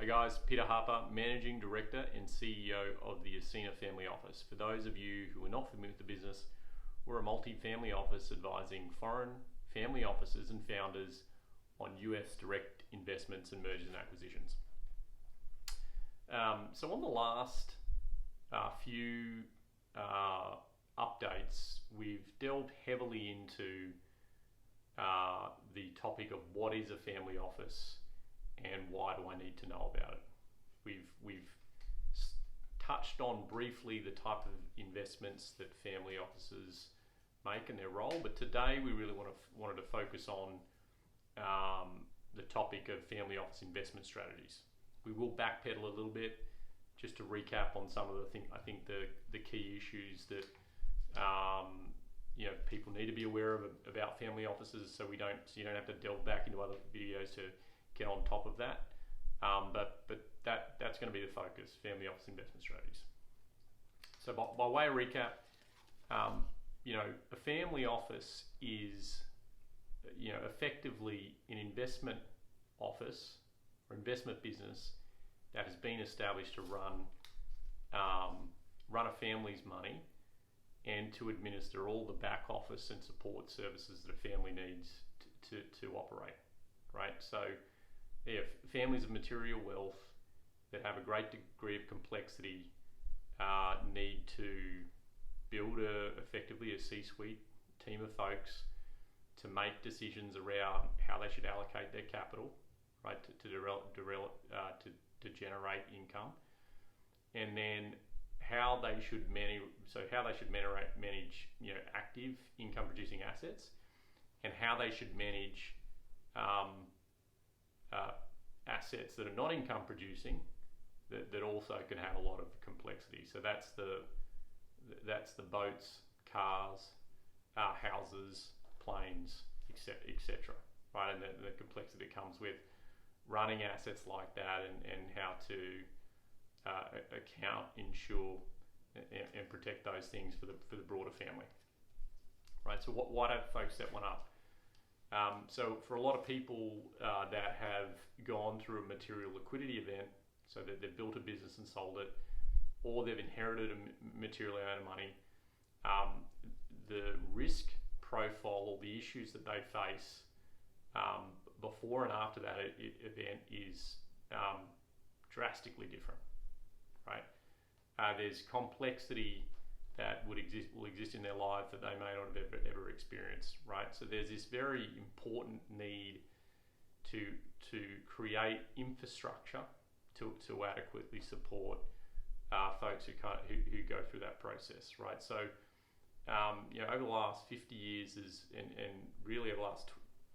Hi guys, Peter Harper, Managing Director and CEO of the Ascena Family Office. For those of you who are not familiar with the business, we're a multi-family office advising foreign family offices and founders on US direct investments and mergers and acquisitions. So on the last few updates, we've delved heavily into the topic of what is a family office and why do I need to know about it. We've touched on briefly the type of investments that family offices make and their role, but today we really wanted to focus on the topic of family office investment strategies. We will backpedal a little bit just to recap on some of the key issues that people need to be aware of about family offices, so you don't have to delve back into other videos to get on top of that. But that's going to be the focus: family office investment strategies. So by way of recap, a family office is effectively an investment office or investment business that has been established to run a family's money and to administer all the back office and support services that a family needs to operate, right? So if families of material wealth that have a great degree of complexity need to build effectively a C-suite team of folks to make decisions around how they should allocate their capital, right, to generate income, and then how they should manage active income producing assets, and how they should manage assets that are not income producing that also can have a lot of complexity. So that's the boats, cars, houses, planes, etc. Right, and the complexity that comes with running assets like that, and how to account, insure, and protect those things for the broader family. Right. So why don't folks set one up? So for a lot of people that have gone through a material liquidity event, so that they've built a business and sold it, or they've inherited a material amount of money, the risk profile or the issues that they face before and after that event is drastically different, right? There's complexity that will exist in their life that they may not have ever experienced, right? So there's this very important need to create infrastructure to adequately support folks who go through that process, right? So over the last 50 years and really over the last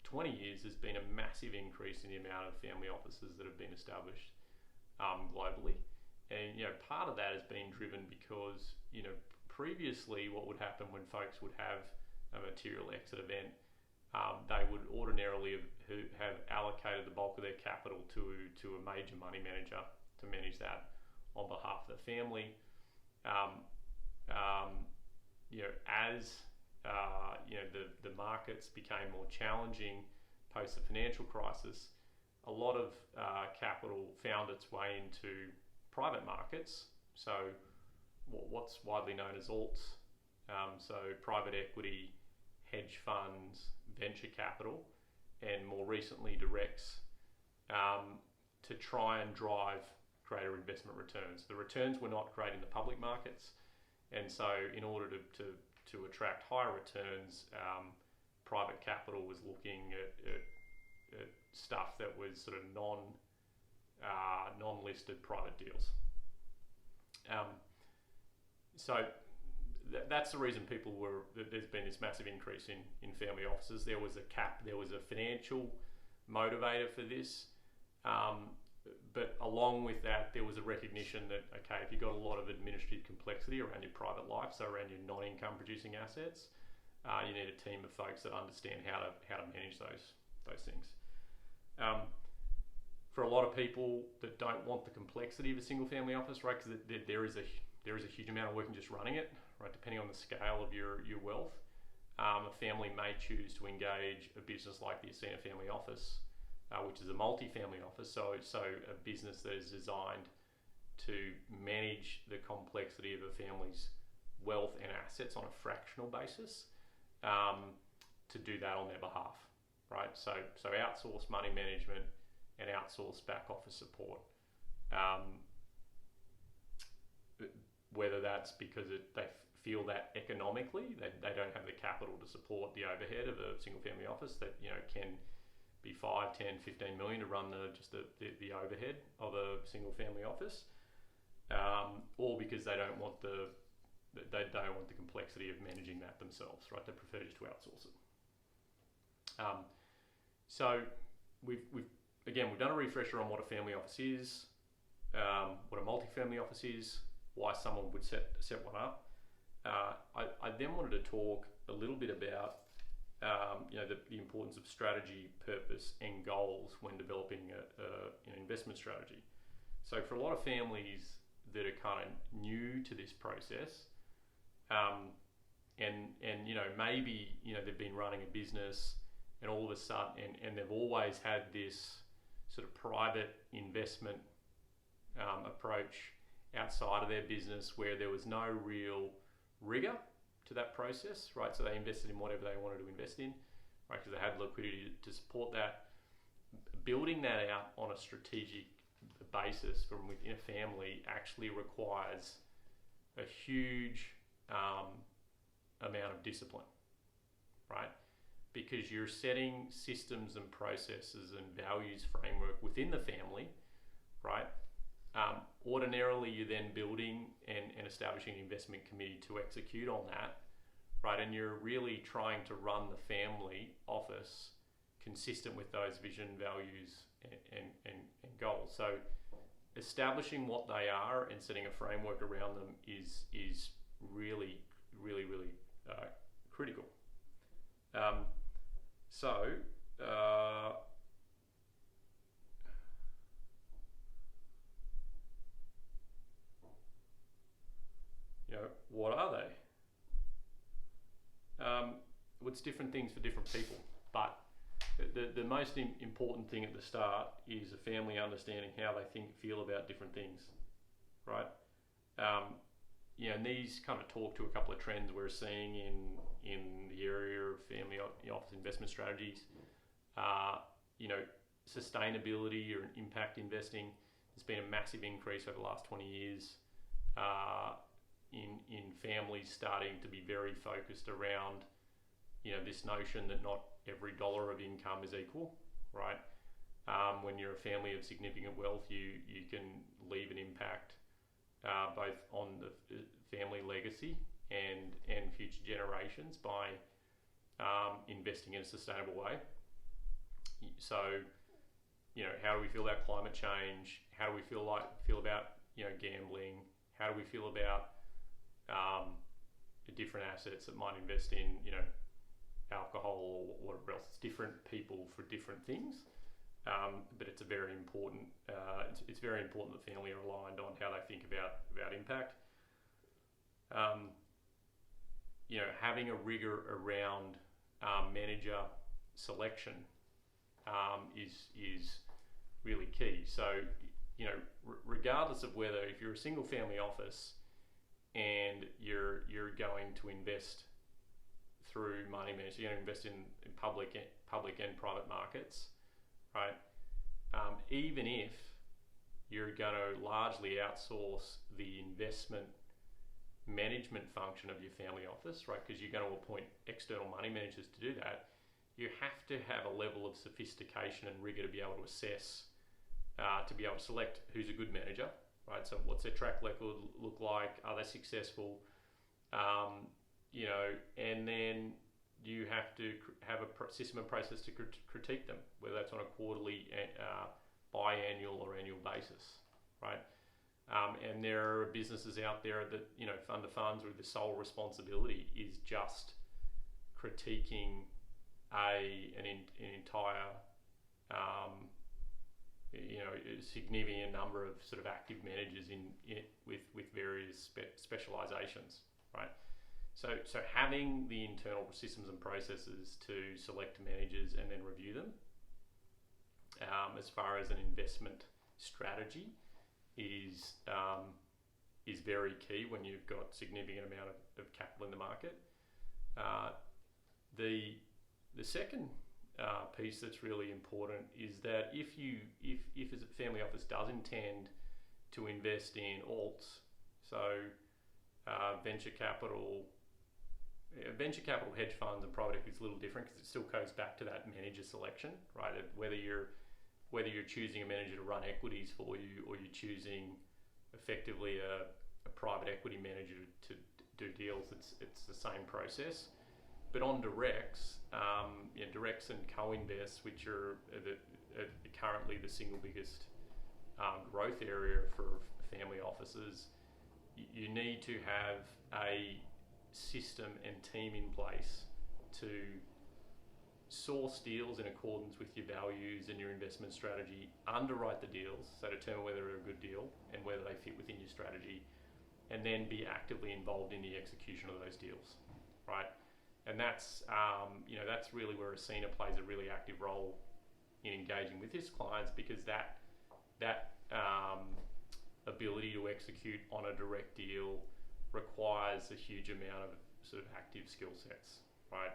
20 years, there's been a massive increase in the amount of family offices that have been established globally. And part of that has been driven because previously what would happen when folks would have a material exit event, they would ordinarily have allocated the bulk of their capital to a major money manager to manage that on behalf of the family. As the markets became more challenging post the financial crisis, a lot of capital found its way into private markets, so what's widely known as alts, so private equity, hedge funds, venture capital, and more recently directs, to try and drive greater investment returns. The returns were not great in the public markets, and so in order to attract higher returns, private capital was looking at stuff that was sort of non-listed private deals. So that's the reason there's been this massive increase in family offices. There was a financial motivator for this, but along with that, there was a recognition that, okay, if you've got a lot of administrative complexity around your private life, so around your non-income producing assets, you need a team of folks that understand how to manage those things. For a lot of people that don't want the complexity of a single family office, right, because there is a huge amount of work in just running it, right, depending on the scale of your wealth. A family may choose to engage a business like the Ascena Family Office which is a multi-family office. So a business that is designed to manage the complexity of a family's wealth and assets on a fractional basis, to do that on their behalf, right? So outsource money management and outsource back office support. Whether that's because they feel that economically they don't have the capital to support the overhead of a single family office that can be 5, 10, 15 million to run the overhead of a single family office, or because they don't want the complexity of managing that themselves, right? They prefer just to outsource it. So we've done a refresher on what a family office is, what a multi-family office is, why someone would set one up. I then wanted to talk a little bit about the importance of strategy, purpose, and goals when developing an investment strategy. So for a lot of families that are kind of new to this process, and maybe they've been running a business, and all of a sudden, and they've always had this sort of private investment approach outside of their business where there was no real rigor to that process, right? So they invested in whatever they wanted to invest in, right? Because they had liquidity to support that. Building that out on a strategic basis from within a family actually requires a huge amount of discipline, right? Because you're setting systems and processes and values framework within the family, right? Ordinarily, you're then building and establishing an investment committee to execute on that, right? And you're really trying to run the family office consistent with those vision, values, and goals. So establishing what they are and setting a framework around them is really, really, really critical. What are they? It's different things for different people, but the most important thing at the start is a family understanding how they feel about different things, right? And these kind of talk to a couple of trends we're seeing in the area of family office investment strategies. Sustainability or impact investing. There's been a massive increase over the last 20 years in families starting to be very focused around this notion that not every dollar of income is equal, right? When you're a family of significant wealth, you can leave an impact both on the family legacy and future generations by investing in a sustainable way. So, how do we feel about climate change? How do we feel about gambling? How do we feel about the different assets that might invest in alcohol or whatever else? It's different people for different things, but it's a very important. It's very important that family are aligned on how they think about impact. Having a rigor around manager selection is really key. So, regardless of whether if you're a single family office and you're going to invest through money management, you're going to invest in public and private markets, right? Even if you're going to largely outsource the investment management function of your family office, right? Because you're going to appoint external money managers to do that. You have to have a level of sophistication and rigor to be able to assess, to be able to select who's a good manager, right? So what's their track record look like? Are they successful? And then you have to have a system and process to critique them, whether that's on a quarterly, biannual or annual basis, right? And there are businesses out there that, fund of funds where the sole responsibility is just critiquing an entire, significant number of sort of active managers with various specializations, right? So having the internal systems and processes to select managers and then review them as far as an investment strategy is very key when you've got significant amount of capital in the market. The second piece that's really important is that if as a family office does intend to invest in alts, so venture capital, hedge funds and private equity is a little different because it still goes back to that manager selection, right? Whether you're choosing a manager to run equities for you or you're choosing effectively a private equity manager to do deals, it's the same process. But on directs, directs and co-invests, which are currently the single biggest growth area for family offices, you need to have a system and team in place to source deals in accordance with your values and your investment strategy, underwrite the deals, so determine whether they're a good deal and whether they fit within your strategy, and then be actively involved in the execution of those deals, right? And that's that's really where Ascina plays a really active role in engaging with its clients, because that ability to execute on a direct deal requires a huge amount of sort of active skill sets, right?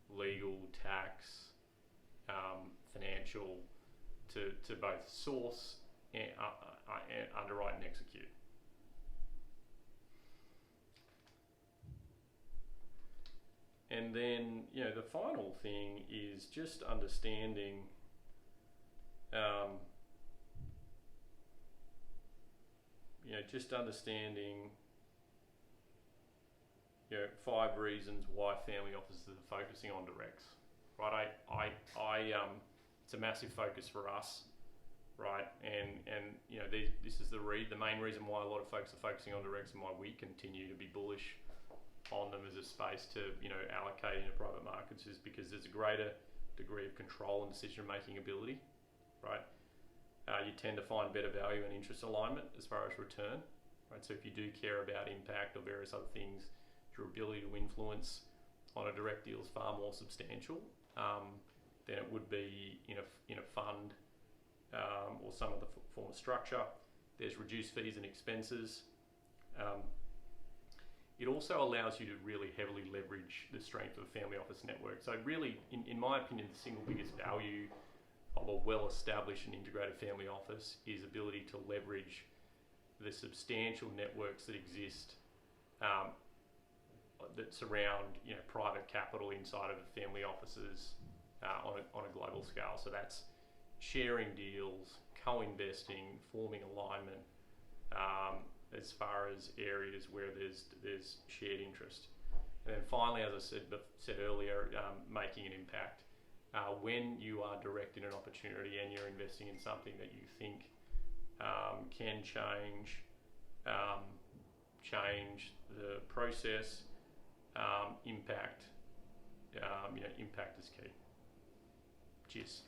Legal, tax, financial, to both source and underwrite and execute. And then, the final thing is just understanding understanding 5 reasons why family offices are focusing on directs, right? It's a massive focus for us, right? And this is the main reason why a lot of folks are focusing on directs and why we continue to be bullish on them as a space to allocate into private markets, is because there's a greater degree of control and decision making ability, right? You tend to find better value and interest alignment as far as return, right? So if you do care about impact or various other things, your ability to influence on a direct deal is far more substantial than it would be in a fund or some other form of structure. There's reduced fees and expenses. It also allows you to really heavily leverage the strength of a family office network. So really, in my opinion, the single biggest value of a well-established and integrated family office is ability to leverage the substantial networks that exist that surround private capital inside of family offices on a global scale. So that's sharing deals, co-investing, forming alignment, as far as areas where there's shared interest. And then finally, as I said earlier, making an impact. When you are directing an opportunity and you're investing in something that you think can change the process, impact is key. Cheers.